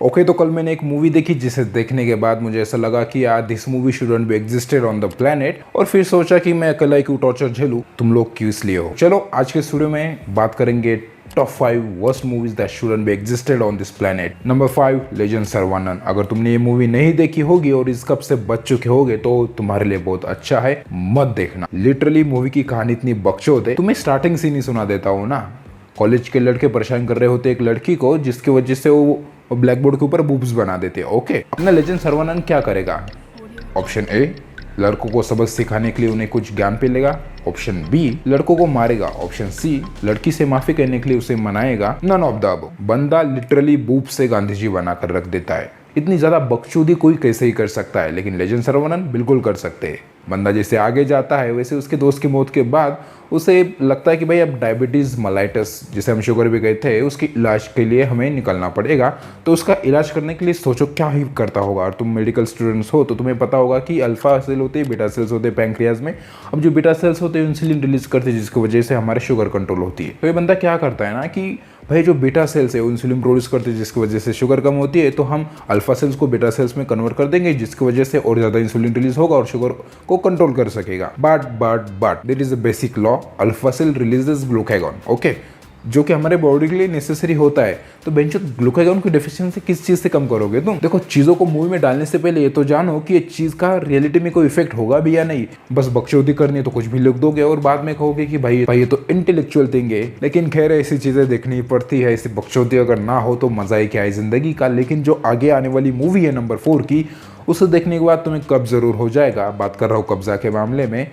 Okay तो कल मैंने एक मूवी देखी जिसे देखने के बाद मुझे ऐसा लगा कि यार this movie shouldn't be existed on the planet, और फिर सोचा कि मैं अकेला क्यों टॉर्चर झेलूं, तुम लोग क्यों इसलिए हो। चलो आज के स्टूडियो में बात करेंगे top 5 worst movies that shouldn't be existed on this planet. Number 5, legend Sarvanand. अगर तुमने ये मूवी नहीं देखी होगी और इस कब से बच चुके होगे तो तुम्हारे लिए बहुत अच्छा है, मत देखना। लिटरली मूवी की कहानी इतनी बकचोद है, तुम्हें स्टार्टिंग सीन ही सुना देता हूँ ना। कॉलेज के लड़के परेशान कर रहे होते एक लड़की को, जिसकी वजह से वो ब्लैक बोर्ड के ऊपर बूब्स बना देते हैं। ओके, अपना लेजेंड सर्वानंद क्या करेगा? ऑप्शन ए, लड़कों को सबक सिखाने के लिए उन्हें कुछ ज्ञान पिलेगा। ऑप्शन बी, लड़कों को मारेगा। ऑप्शन सी, लड़की से माफी कहने के लिए उसे मनाएगा। None of the above. बंदा लिटरली बूब से गांधी जी बनाकर रख देता है। इतनी ज्यादा बकचोदी कोई कैसे ही कर सकता है, लेकिन लेजेंड सर्वानंद बिल्कुल कर सकते हैं। बंदा जैसे आगे जाता है वैसे उसके दोस्त की मौत के बाद उसे लगता है कि भाई अब डायबिटीज मलाइटस, जिसे हम शुगर भी कहते हैं, उसके इलाज के लिए हमें निकलना पड़ेगा। तो उसका इलाज करने के लिए सोचो क्या ही करता होगा। और तुम मेडिकल स्टूडेंट्स हो तो तुम्हें पता होगा कि अल्फा सेल होते हैं, बीटा सेल्स होते हैं पैंक्रियाज में। अब जो बीटा सेल्स होते हैं इंसुलिन रिलीज करते हैं, जिसकी वजह से हमारे शुगर कंट्रोल होती है। तो ये बंदा क्या करता है ना कि भाई जो बीटा सेल्स है वो इंसुलिन प्रोड्यूस करते हैं, जिसकी वजह से शुगर कम होती है, तो हम अल्फा सेल्स को बीटा सेल्स में कन्वर्ट कर देंगे, जिसकी वजह से और ज्यादा इंसुलिन रिलीज होगा और शुगर को कंट्रोल कर सकेगा। But there is a basic law, alpha cell releases glucagon, okay, जो कि हमारे बॉडी के लिए नेसेसरी होता है। तो बेंचो ग्लूकागॉन की डेफिशिएंसी किस चीज से कम करोगे तुम? देखो, चीजों को मूवी में डालने से पहले ये तो जानो कि ये चीज का रियलिटी में कोई इफेक्ट होगा भी या नहीं। बस बकचोदी करनी है तो कुछ भी लिख दोगे और बाद में कहोगे कि भाई ये तो इंटेलेक्चुअल थिंग है। लेकिन खैर, ऐसी चीजें देखनी पड़ती है। ऐसी बकचोदी अगर ना हो तो मजा ही क्या है जिंदगी का। लेकिन जो आगे आने वाली मूवी है नंबर 4 की, उसे देखने के बाद तुम्हें कब जरूर हो जाएगा। बात कर रहा हूँ कब्जा के मामले में।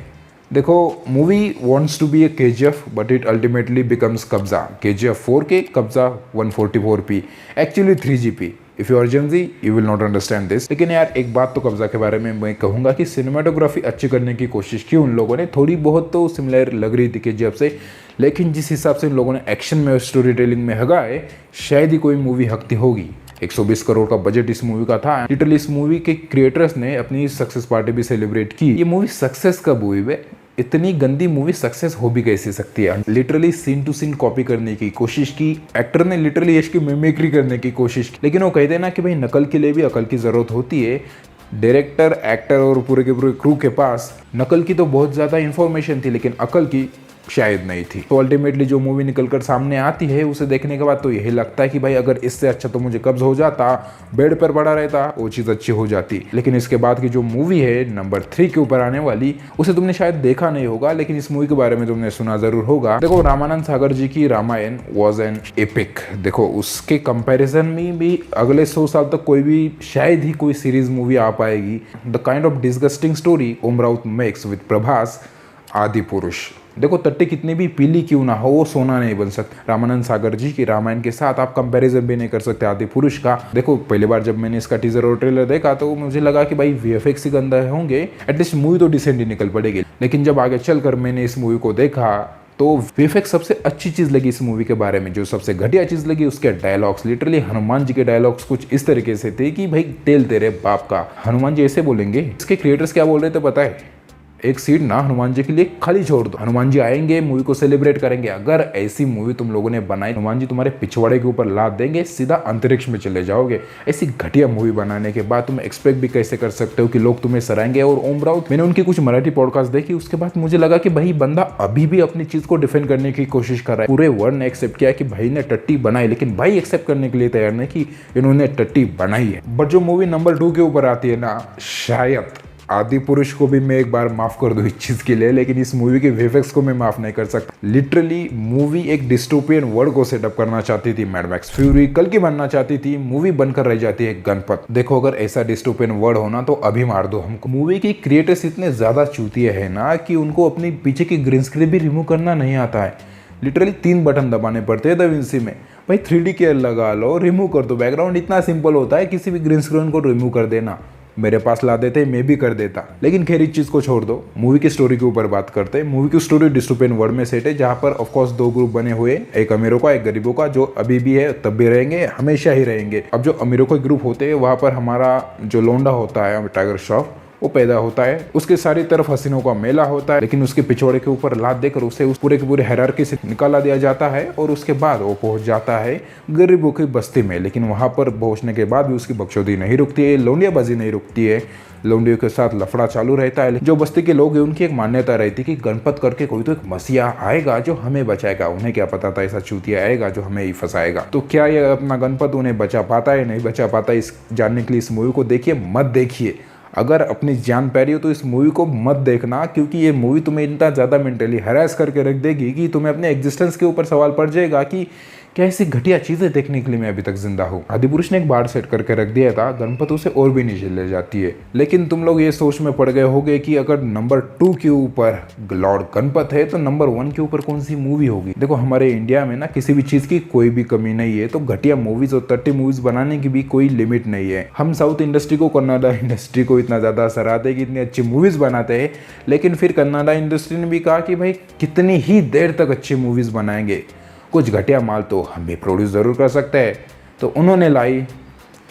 देखो, movie wants to be a KGF but it ultimately becomes Kabzaa. KGF 4K, Kabzaa 144p, actually 3GP। If you are Gen Z you will not understand this. लेकिन यार एक बात तो कब्जा के बारे में मैं कहूंगा कि सिनेमाटोग्राफी अच्छी करने की कोशिश की उन लोगों ने। थोड़ी बहुत तो सिमिलर लग रही थी KGF से, लेकिन जिस हिसाब से उन लोगों ने एक्शन में और स्टोरी टेलिंग में हगा है, शायद ही कोई मूवी हकती होगी। 120 करोड़ का बजट इस मूवी का था। लिटरली इस मूवी के क्रिएटर्स ने अपनी सक्सेस पार्टी भी सेलिब्रेट की। ये मूवी सक्सेस कब हुई वे? इतनी गंदी मूवी सक्सेस हो भी कैसे सकती है? Literally scene to scene copy करने की कोशिश की। एक्टर ने लिटरली यश की मिमिक्री करने की कोशिश की। लेकिन वो कहते हैं ना कि भाई नकल के लिए भी अकल की जरूरत होती है। डायरेक्टर, एक्टर और पूरे के पूरे क्रू के पास नकल की तो बहुत ज्यादा इंफॉर्मेशन थी, लेकिन अकल की शायद नहीं थी। तो अल्टीमेटली जो मूवी निकलकर सामने आती है, उसे देखने के बाद तो यही लगता है कि भाई अगर इससे अच्छा तो मुझे कब्ज हो जाता, बेड पर पड़ा रहता, वो चीज़ अच्छी हो जाती। लेकिन इसके बाद की जो मूवी है नंबर 3 के ऊपर आने वाली, उसे तुमने शायद देखा नहीं होगा, लेकिन इस मूवी के बारे में तुमने सुना जरूर होगा। देखो, रामानंद सागर जी की रामायण वॉज एन एपिक। देखो, उसके कंपेरिजन में भी अगले 100 साल तक कोई भी शायद ही कोई सीरीज मूवी आ पाएगी। The kind of disgusting story Om Raut makes with Prabhas, Adipurush. देखो, टट्टी कितनी भी पीली क्यों ना हो, वो सोना नहीं बन सकता। रामानंद सागर जी की रामायण के साथ आप कंपैरिजन भी नहीं कर सकते आदि पुरुष का। देखो, पहली बार जब मैंने इसका टीजर और ट्रेलर देखा तो मुझे लगा कि भाई VFX ही गंदा होंगे, एटलीस्ट मूवी तो डिसेंट ही निकल पड़ेगी। लेकिन जब आगे चलकर मैंने इस मूवी को देखा तो VFX सबसे अच्छी चीज लगी इस मूवी के बारे में। जो सबसे घटिया चीज लगी उसके डायलॉग्स। लिटरली हनुमान जी के डायलॉग्स कुछ इस तरीके से थे कि भाई तेल तेरे बाप का। हनुमान जी ऐसे बोलेंगे। इसके क्रिएटर्स क्या बोल रहे थे पता है? एक सीट ना हनुमान जी के लिए खाली छोड़ दो, हनुमान जी आएंगे, मूवी को सेलिब्रेट करेंगे। अगर ऐसी मूवी तुम लोगों ने बनाई, हनुमान जी तुम्हारे पिछवाड़े के ऊपर लाद देंगे, सीधा अंतरिक्ष में चले जाओगे। ऐसी घटिया मूवी बनाने के बाद तुम एक्सपेक्ट भी कैसे कर सकते हो कि लोग तुम्हें सराहेंगे? और ओम राउत, मैंने उनकी कुछ मराठी पॉडकास्ट देखी, उसके बाद मुझे लगा कि भाई बंदा अभी भी अपनी चीज को डिफेंड करने की कोशिश कर रहा है। पूरे वर्ल्ड ने एक्सेप्ट किया कि भाई ने टट्टी बनाई, लेकिन भाई एक्सेप्ट करने के लिए तैयार नहीं कि इन्होंने टट्टी बनाई है। बट जो मूवी नंबर 2 के ऊपर आती है ना, शायद आदि पुरुष को भी मैं एक बार माफ कर दूं इस चीज के लिए, लेकिन इस मूवी के VFX को मैं माफ नहीं कर सकता। लिटरली मूवी एक डिस्टोपियन वर्ल्ड को सेटअप करना चाहती थी। मैड मैक्स फ्यूरी कल की बनना चाहती थी, मूवी बनकर रह जाती है गणपत। देखो, अगर ऐसा डिस्टोपियन वर्ल्ड होना तो अभी मार दो हमको। मूवी के क्रिएटर्स इतने ज्यादा चूतिए हैं ना कि उनको अपनी पीछे की ग्रीन स्क्रीन भी रिमूव करना नहीं आता है। लिटरली 3 बटन दबाने पड़ते हैं दाविंसी में। भाई 3D केयर लगा लो, रिमूव कर दो बैकग्राउंड। इतना सिंपल होता है किसी भी ग्रीन स्क्रीन को रिमूव कर देना। मेरे पास ला देते, मैं भी कर देता। लेकिन खैर इस चीज को छोड़ दो, मूवी की स्टोरी के ऊपर बात करते हैं। मूवी की स्टोरी डिस्टोपियन वर्ल्ड में सेट है, जहां पर ऑफ कोर्स 2 ग्रुप बने हुए, एक अमीरों का, एक गरीबों का, जो अभी भी है, तब भी रहेंगे, हमेशा ही रहेंगे। अब जो अमीरों के ग्रुप होते हैं, वहां पर हमारा जो लोंडा होता है टाइगर श्रॉफ, वो पैदा होता है। उसके सारी तरफ हसीनों का मेला होता है, लेकिन उसके पिछोड़े के ऊपर लात देकर उसे उस पूरे के पूरे हायरार्की से निकाला दिया जाता है और उसके बाद वो पहुंच जाता है गरीबों की बस्ती में। लेकिन वहां पर पहुंचने के बाद भी उसकी बकचोदी नहीं रुकती है, लौंडियाबाजी नहीं रुकती है, लौंडियों के साथ लफड़ा चालू रहता है। जो बस्ती के लोग हैं उनकी एक मान्यता रहती है कि गणपत करके कोई तो एक मसीहा आएगा जो हमें बचाएगा। उन्हें क्या पता था ऐसा चूतिया आएगा जो हमें ही फंसाएगा। तो क्या ये अपना गणपत उन्हें बचा पाता है, नहीं बचा पाता, इस जानने के लिए इस मूवी को देखिए, मत देखिए। अगर अपनी जान पै रही हो तो इस मूवी को मत देखना, क्योंकि ये मूवी तुम्हें इतना ज़्यादा मेंटली हैरेस करके रख देगी कि तुम्हें अपने एग्जिस्टेंस के ऊपर सवाल पड़ जाएगा कि क्या ऐसी घटिया चीज़ें देखने के लिए मैं अभी तक जिंदा हूँ। आदिपुरुष ने एक बार सेट करके रख दिया था, गणपत उसे और भी नीचे ले जाती है। लेकिन तुम लोग ये सोच में पड़ गए होगे कि अगर नंबर 2 के ऊपर लॉर्ड गणपत है तो नंबर 1 के ऊपर कौन सी मूवी होगी। देखो हमारे इंडिया में ना किसी भी चीज़ की कोई भी कमी नहीं है, तो घटिया मूवीज और 30 मूवीज बनाने की भी कोई लिमिट नहीं है। हम साउथ इंडस्ट्री को, कन्नाडा इंडस्ट्री को इतना ज़्यादा सराहते हैं कि इतनी अच्छी मूवीज़ बनाते हैं, लेकिन फिर कन्नाडा इंडस्ट्री ने भी कहा कि भाई कितनी ही देर तक अच्छी मूवीज़ बनाएंगे, कुछ घटिया माल तो हम भी प्रोड्यूस ज़रूर कर सकते हैं। तो उन्होंने लाई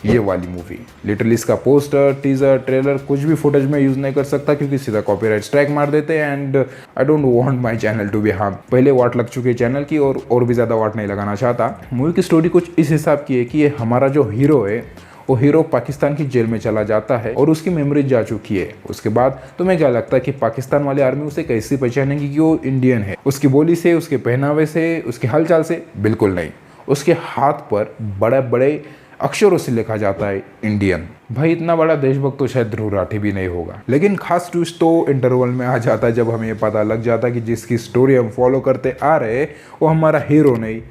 ये वाली मूवी। लिटरली इसका पोस्टर, टीजर, ट्रेलर कुछ भी फुटेज में यूज़ नहीं कर सकता क्योंकि सीधा कॉपीराइट स्ट्राइक मार देते हैं। And I don't want my channel to be harm. पहले वाट लग चुके चैनल की और भी ज़्यादा वाट नहीं लगाना चाहता। मूवी की स्टोरी कुछ इस हिसाब की है कि ये हमारा जो हीरो है वो हीरो पाकिस्तान की जेल में चला जाता है और उसकी मेमोरी जा चुकी है। उसके बाद तुम्हें क्या लगता है कि पाकिस्तान वाली आर्मी उसे कैसे पहचानेगी कि वो इंडियन है? उसकी बोली से, उसके पहनावे से, उसके हालचाल से? बिल्कुल नहीं। उसके हाथ पर बड़े बड़े अक्षरों से लिखा जाता है इंडियन। भाई इतना बड़ा देशभक्त तो शायद ध्रुव राठी भी नहीं होगा। लेकिन खास ट्विस्ट तो इंटरवल में आ जाता है जब हमें ये पता लग जाता है कि जिसकी स्टोरी हम फॉलो करते आ रहे वो हमारा हीरो नहीं,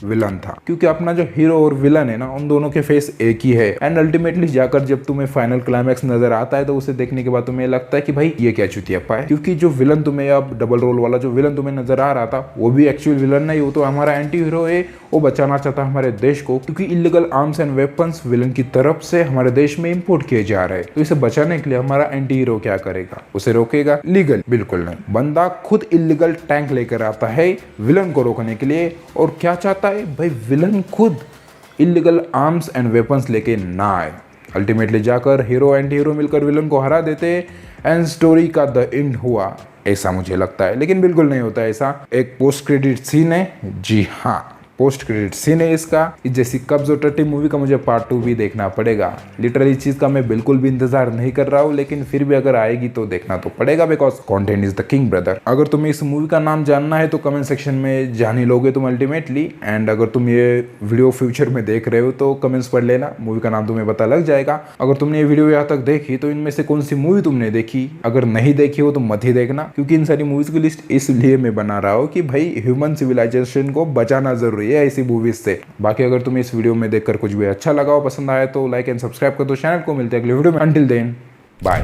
विलन था। क्योंकि अपना जो हीरो और विलन है ना, उन दोनों के फेस एक ही है। एंड अल्टीमेटली जाकर जब तुम्हें फाइनल क्लाइमैक्स नजर आता है तो उसे देखने के बाद तुम्हें लगता है कि भाई ये क्या चुतियाप्पा है। क्योंकि जो विलन तुम्हें, अब डबल रोल वाला जो विलन तुम्हें नजर आ रहा था वो भी एक्चुअल विलन नहीं, वो तो हमारा एंटी हीरो है। वो बचाना चाहता हमारे देश को, क्योंकि illegal arms and weapons villain की तरफ से हमारे देश में इंपोर्ट किए जा रहे हैं। तो इसे बचाने के लिए हमारा एंटी हीरो क्या करेगा? उसे रोकेगा? लीगल? बिल्कुल नहीं। बंदा खुद इलीगल टैंक लेकर आता है विलन को रोकने के लिए। और क्या चाहता है भाई? विलन खुद इलीगल आर्म्स एंड वेपन्स लेके ना आए। अल्टीमेटली जाकर हीरो एंटी हीरो मिलकर विलन को हरा देते एंड स्टोरी का द एंड हुआ, ऐसा मुझे लगता है। लेकिन बिल्कुल नहीं होता ऐसा। एक पोस्ट क्रेडिट सीन है, जी हाँ, पोस्ट क्रेडिट सीन है इसका। जैसी कब्ज और टट्टी मूवी का मुझे पार्ट 2 भी देखना पड़ेगा। लिटरली इस चीज का मैं बिल्कुल भी इंतजार नहीं कर रहा हूँ, लेकिन फिर भी अगर आएगी तो देखना तो पड़ेगा, because content is the king brother. अगर तुम्हें इस मूवी का नाम जानना है तो कमेंट सेक्शन में जान ही लोगे तुम अल्टीमेटली। एंड अगर तुम ये वीडियो फ्यूचर में देख रहे हो तो कमेंट्स पढ़ लेना, मूवी का नाम तुम्हें पता लग जाएगा। अगर तुमने ये वीडियो यहाँ तक देखी तो इनमें से कौन सी मूवी तुमने देखी? अगर नहीं देखी हो तो मत ही देखना, क्योंकि इन सारी मूवीज की लिस्ट इसलिए मैं बना रहा हूँ कि भाई ह्यूमन सिविलाइजेशन को बचाना जरूरी है ऐसी मूवीज से। बाकी अगर तुम्हें इस वीडियो में देखकर कुछ भी अच्छा लगा हो, पसंद आया तो लाइक एंड सब्सक्राइब कर दो चैनल को। मिलते हैं अगले वीडियो में। Until then bye.